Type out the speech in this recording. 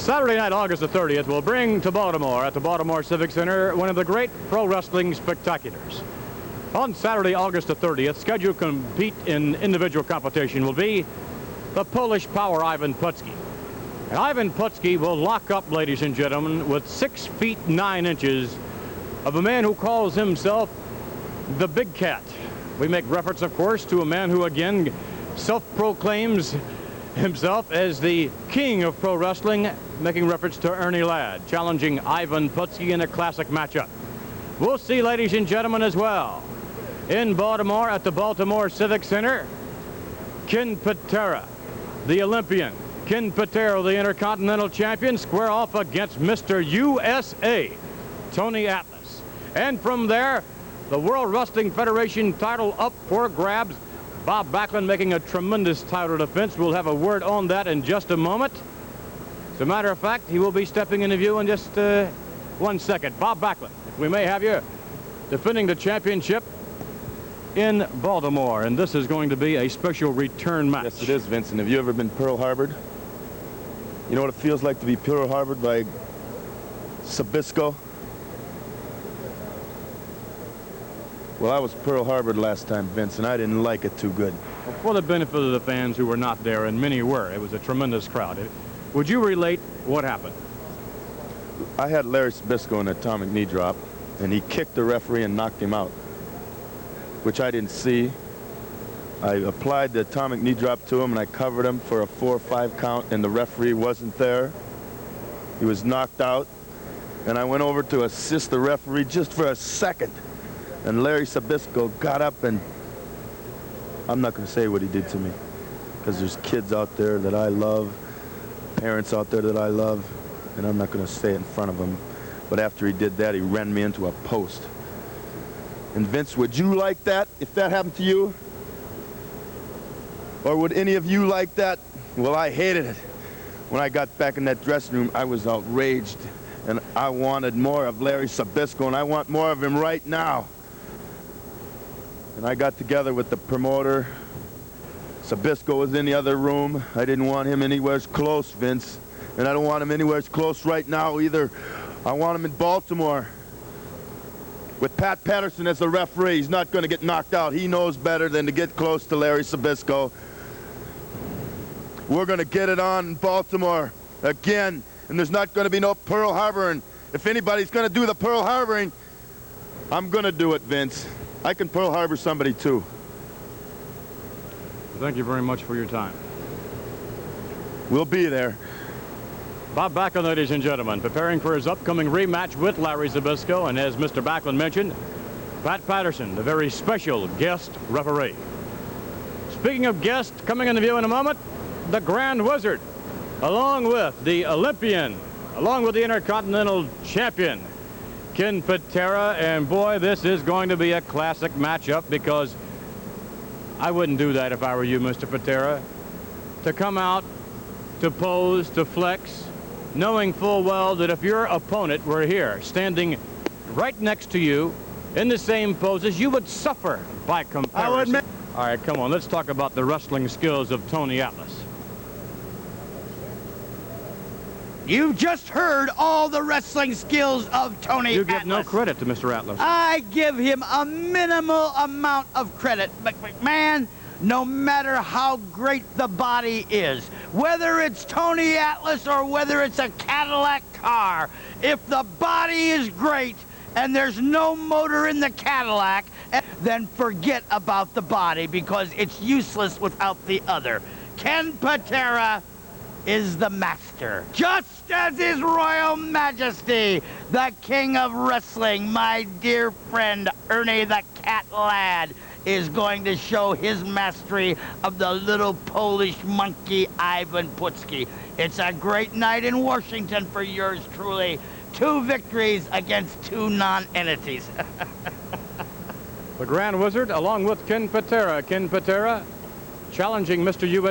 Saturday night, August the 30th, will bring to Baltimore at the Baltimore Civic Center one of the great pro wrestling spectaculars. On Saturday, August the 30th, scheduled to compete in individual competition will be the Polish power Ivan Putski. And Ivan Putski will lock up, ladies and gentlemen, with 6 feet 9 inches of a man who calls himself the Big Cat. We make reference, of course, to a man who again self-proclaims himself as the king of pro wrestling, making reference to Ernie Ladd, challenging Ivan Putski in a classic matchup. We'll see, ladies and gentlemen, as well, in Baltimore at the Baltimore Civic Center, Ken Patera, the Olympian. Ken Patera, the Intercontinental Champion, square off against Mr. USA, Tony Atlas. And from there, the World Wrestling Federation title up for grabs. Bob Backlund making a tremendous title defense. We'll have a word on that in just a moment. As a matter of fact, he will be stepping into view in just 1 second. Bob Backlund, if we may have you, defending the championship in Baltimore. And this is going to be a special return match. Yes, it is, Vincent. Have you ever been Pearl Harbored? You know what it feels like to be Pearl Harbored by Sabisco? Well, I was Pearl Harbored last time, Vince, and I didn't like it too good. Well, for the benefit of the fans who were not there, and many were, it was a tremendous crowd. Would you relate what happened? I had Larry Sabisco in an atomic knee drop, and he kicked the referee and knocked him out, which I didn't see. I applied the atomic knee drop to him, and I covered him for a 4 or 5 count, and the referee wasn't there. He was knocked out, and I went over to assist the referee just for a second. And Larry Sabisco got up, and I'm not going to say what he did to me, because there's kids out there that I love, parents out there that I love, and I'm not going to say it in front of them. But after he did that, he ran me into a post. And Vince, would you like that if that happened to you? Or would any of you like that? Well, I hated it. When I got back in that dressing room, I was outraged, and I wanted more of Larry Sabisco, and I want more of him right now. And I got together with the promoter. Sabisco was in the other room. I didn't want him anywhere close, Vince. And I don't want him anywhere close right now either. I want him in Baltimore with Pat Patterson as the referee. He's not going to get knocked out. He knows better than to get close to Larry Sabisco. We're going to get it on in Baltimore again. And there's not going to be no Pearl Harboring. If anybody's going to do the Pearl Harboring, I'm going to do it, Vince. I can Pearl Harbor somebody, too. Thank you very much for your time. We'll be there. Bob Backlund, ladies and gentlemen, preparing for his upcoming rematch with Larry Sabisco, and as Mr. Backlund mentioned, Pat Patterson, the very special guest referee. Speaking of guests, coming into view in a moment, the Grand Wizard, along with the Olympian, along with the Intercontinental Champion, Ken Patera. And boy, this is going to be a classic matchup, because I wouldn't do that if I were you, Mr. Patera. To come out, to pose, to flex, knowing full well that if your opponent were here, standing right next to you, in the same poses, you would suffer by comparison. All right, come on, let's talk about the wrestling skills of Tony Atlas. You've just heard all the wrestling skills of Tony Atlas. You give no credit to Mr. Atlas. I give him a minimal amount of credit. But McMahon, no matter how great the body is, whether it's Tony Atlas or whether it's a Cadillac car, if the body is great and there's no motor in the Cadillac, then forget about the body, because it's useless without the other. Ken Patera is the master, just as His Royal Majesty, the King of Wrestling, my dear friend Ernie the Cat Ladd, is going to show his mastery of the little Polish monkey Ivan Putski. It's a great night in Washington for yours truly. 2 victories against 2 non-entities. The Grand Wizard, along with Ken Patera. Ken Patera challenging Mr. USA.